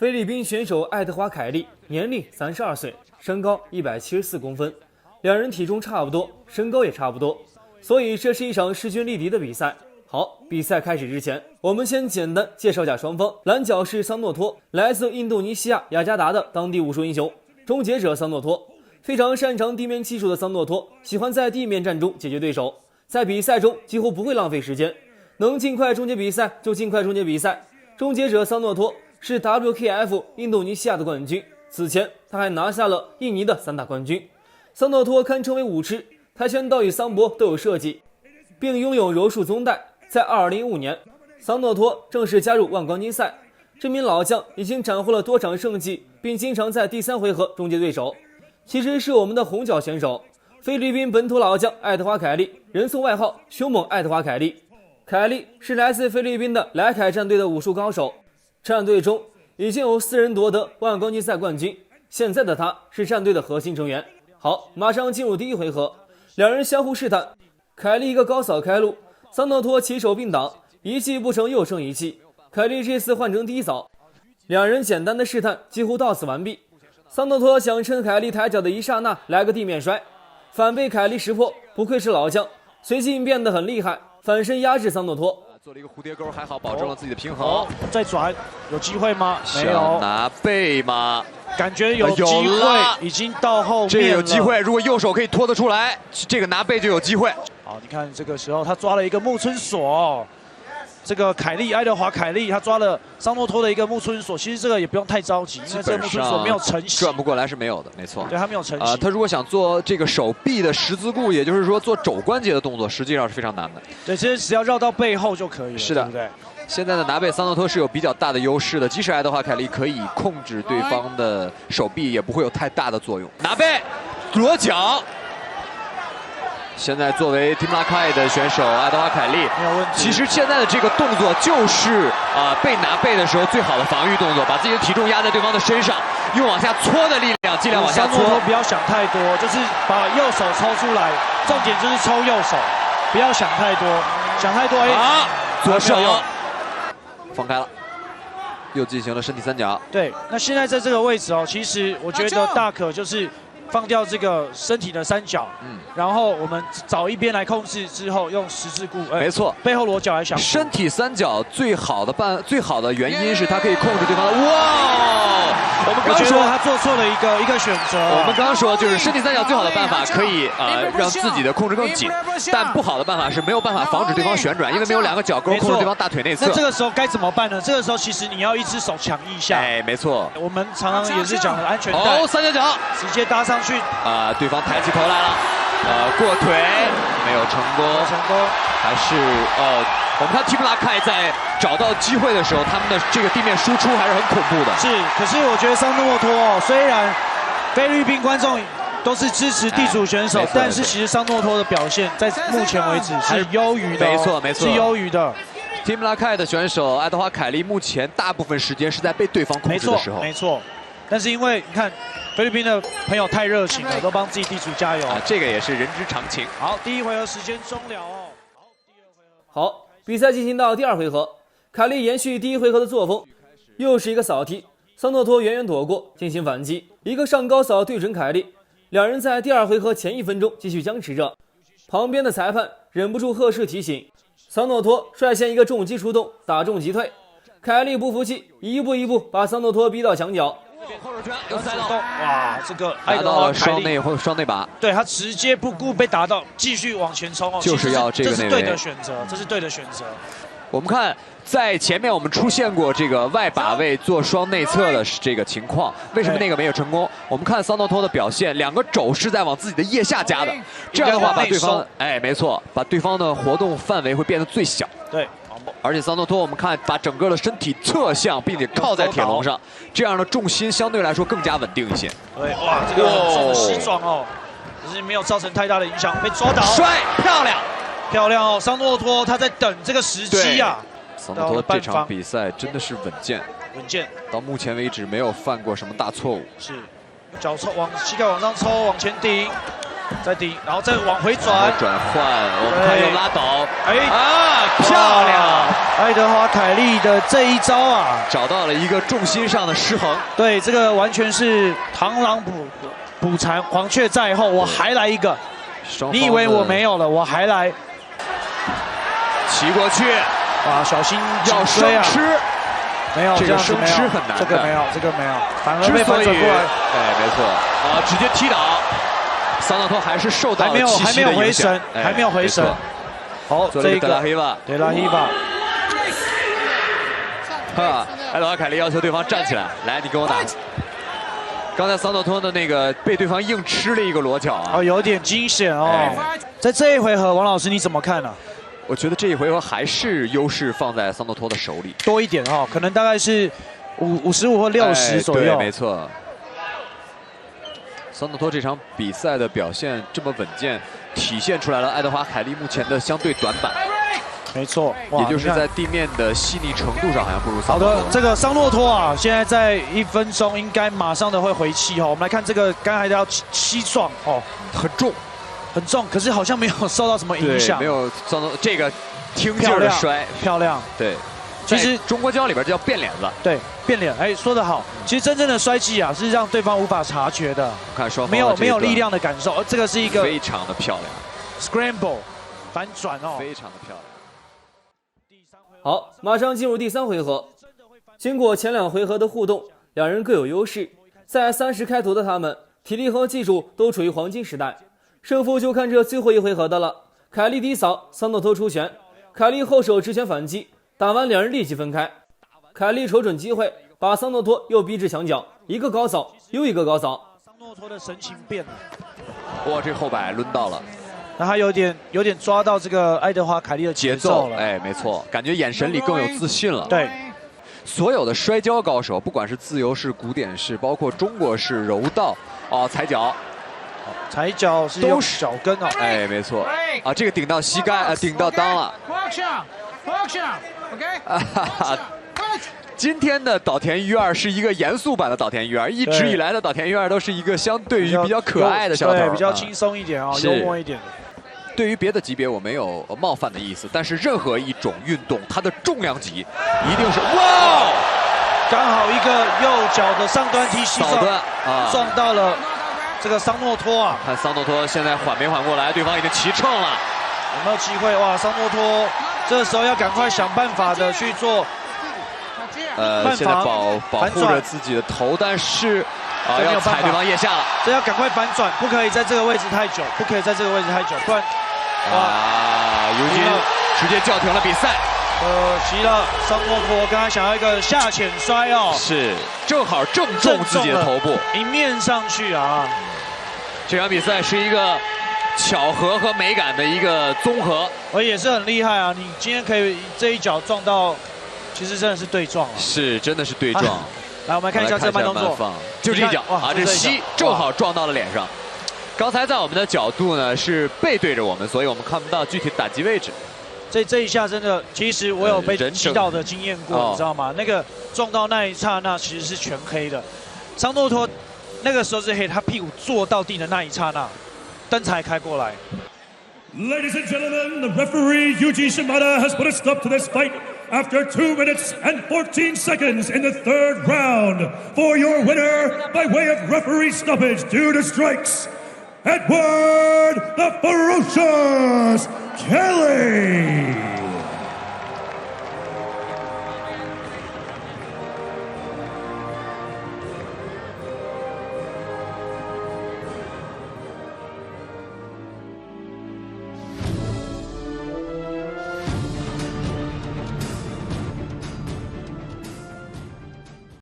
菲律宾选手爱德华·凯利年龄32岁，身高174公分，两人体重差不多，身高也差不多，所以这是一场势均力敌的比赛。好，比赛开始之前，我们先简单介绍下双方。蓝角是桑诺托，来自印度尼西亚雅加达的当地武术英雄，终结者桑诺托。非常擅长地面技术的桑诺托，喜欢在地面战中解决对手，在比赛中几乎不会浪费时间，能尽快终结比赛就尽快终结比赛。终结者桑诺托是 WKF 印度尼西亚的冠军，此前他还拿下了印尼的3大冠军。桑诺托堪称为武痴，跆拳道与桑博都有设计，并拥有柔术宗带。在2005年，桑诺托正式加入万冠军赛。这名老将已经斩获了多场胜绩，并经常在第3回合终结对手。其实是我们的红角选手，菲律宾本土老将爱德华·凯利，人送外号凶猛爱德华·凯利。凯利是来自菲律宾的莱凯战队的武术高手，战队中已经有4人夺得万冠军赛冠军，现在的他是战队的核心成员。好，马上进入第1回合，两人相互试探，凯利一个高扫开路，桑诺托起手并挡，一气不成又生一气，凯利这次换成低扫，两人简单的试探几乎到此完毕。桑诺托想趁凯利抬脚的一刹那来个地面摔，反被凯利识破，不愧是老将，随即应变得很厉害，反身压制桑诺托，做了一个蝴蝶钩，还好保证了自己的平衡。再转有机会吗？没有。拿背吗？感觉有机会，已经到后面了。这个有机会，如果右手可以拖得出来，这个拿背就有机会。好，你看这个时候他抓了一个木村锁。这个凯利，爱德华·凯利，他抓了桑诺托的一个木村锁，其实这个也不用太着急，因为这个木村锁没有成型，转不过来是没有的，没错。对，他没有成型。他如果想做这个手臂的十字固，也就是说做肘关节的动作，实际上是非常难的。对，其实只要绕到背后就可以了。是的，对不对？现在的拿背桑诺托是有比较大的优势的，即使爱德华·凯利可以控制对方的手臂，也不会有太大的作用。拿背，裸脚。现在作为 Team Lakai 的选手爱德华·凯利，没有问题。其实现在的这个动作就是被拿背的时候最好的防御动作，把自己的体重压在对方的身上，用往下搓的力量，尽量往下搓。桑诺托不要想太多，就是把右手抽出来，重点就是抽右手，不要想太多，想太多左手放开了，又进行了身体3角。对，那现在在这个位置哦，其实我觉得大可就是放掉这个身体的3角，然后我们找一边来控制之后，用十字固，没错，背后裸脚来降服。身体3角最好的原因是它可以控制对方的。哇！我们刚说他做错了一个选择。我们刚说就是身体3角最好的办法可以让自己的控制更紧，但不好的办法是没有办法防止对方旋转，因为没有2个脚勾控制对方大腿内侧。那这个时候该怎么办呢？这个时候其实你要一只手抢一下。哎，没错。我们常常也是讲的安全带。哦，3角脚直接搭上去。对方抬起头来了，过腿没有成功，还是我们看 Team Lakai 在找到机会的时候，他们的这个地面输出还是很恐怖的。是，可是我觉得桑诺托虽然菲律宾观众都是支持地主选手，但是其实桑诺托的表现在目前为止是优于的，没错，是优于的。Team Lakai 的选手爱德华·凯利目前大部分时间是在被对方控制的时候，没错。但是因为你看菲律宾的朋友太热情了，都帮自己地主加油这个也是人之常情。好，第1回合时间终了哦。好，第2回合。好，比赛进行到第2回合，凯利延续第1回合的作风，又是一个扫踢，桑诺托远远躲过，进行反击，一个上高扫对准凯利，两人在第2回合前1分钟继续僵持着。旁边的裁判忍不住呵斥提醒，桑诺托率先一个重击出动，打中击退，凯利不服气，一步一步把桑诺托逼到墙角。后手拳又塞到，哇，这个打到了双内把，对他直接不顾被打到，继续往前冲哦，就是要这个内围，这是对的选择，这是对的选择。我们看在前面我们出现过这个外把位做双内侧的这个情况，为什么那个没有成功？我们看桑诺托的表现，2个肘是在往自己的腋下夹的，这样的话把对方，没错，把对方的活动范围会变得最小。对。而且桑诺托，我们看把整个的身体侧向，并且靠在铁笼上，这样的重心相对来说更加稳定一些。对，哇，这个很重的膝撞哦，可是没有造成太大的影响，被抓倒。帅，漂亮哦！桑诺托他在等这个时机啊。桑诺托这场比赛真的是稳健，到目前为止没有犯过什么大错误。是，脚抽往膝盖往上抽，往前顶。再顶，然后再往回转，转换，我们看又拉倒，漂亮！爱德华凯利的这一招啊，找到了一个重心上的失衡。对，这个完全是螳螂捕蝉，黄雀在后，我还来一个。你以为我没有了，我还来。骑过去，哇，小心要生吃。没有，这个生吃很难的。这个没有，反而被反转过来。哎，没错，直接踢倒。桑诺托还是受到了气息的影响，还没有回神。好，这一个德拉希巴。爱德华凯利要求对方站起来，来，你跟我打。刚才桑诺托的那个被对方硬吃了一个裸脚啊，有点惊险哦。在这一回合，王老师你怎么看呢？我觉得这一回合还是优势放在桑诺托的手里多一点可能大概是55或60左右。对，没错。桑诺托这场比赛的表现这么稳健，体现出来了爱德华凯利目前的相对短板。没错，也就是在地面的细腻程度上好像不如桑诺托。好的，这个桑诺托啊，现在在1分钟应该马上的会回气我们来看这个刚才要膝撞很重，可是好像没有受到什么影响。没有桑诺这个听劲儿的摔，漂亮。对，其实中国教里边就叫变脸子。对，变脸，说得好。其实真正的摔技啊，是让对方无法察觉的。看双方没有力量的感受，这个是一个非常的漂亮 ，scramble 反转非常的漂亮。好，马上进入第3回合。经过前2回合的互动，两人各有优势。在30开头的他们，体力和技术都处于黄金时代。胜负就看这最后1回合的了。凯利低扫，桑诺托出拳，凯利后手直拳反击，打完两人立即分开。凯利瞅准机会，把桑诺托又逼至墙角，一个高扫又一个高扫。桑诺托的神情变了，哇，这后摆抡到了。那他有点抓到这个爱德华凯利的节奏了，没错，感觉眼神里更有自信了。对，所有的摔跤高手，不管是自由式、古典式，包括中国式、柔道，踩脚，踩脚是用脚跟没错，这个顶到膝盖，顶到裆了。今天的岛田裕二是一个严肃版的岛田裕二，一直以来的岛田裕二都是一个相对于比较可爱的小头，比较轻松一点幽默一点。对于别的级别我没有冒犯的意思，但是任何一种运动，它的重量级一定是哇，刚好一个右脚的上端踢膝撞到了这个桑诺托看桑诺托现在缓没缓过来，对方已经骑乘了，有没有机会？哇，桑诺托这时候要赶快想办法的去做。现在保护着自己的头，但是要踩对方腋下了，这要赶快反转，不可以在这个位置太久，不然尤金直接叫停了比赛。可惜了，桑诺托刚才想要一个下潜摔是正好正中自己的头部，迎面上去这场比赛是一个巧合和美感的一个综合，也是很厉害你今天可以这一脚撞到。其实真的是对撞了，真的是对撞。来，我们来看一下这慢动作，就这一脚这膝正好撞到了脸上。刚才在我们的角度呢是背对着我们，所以我们看不到具体的打击位置。这一下真的，其实我有被击到的经验过，你知道吗？那个撞到那一刹那其实是全黑的。桑诺托那个时候是黑，他屁股坐到地的那一刹那，灯才开过来。Ladies and gentlemen, the referee Yuji Shimada has put a stop to this fight after 2 minutes and 14 seconds in the 3rd round. For your winner, by way of referee stoppage due to strikes, Edward the Ferocious Kelly.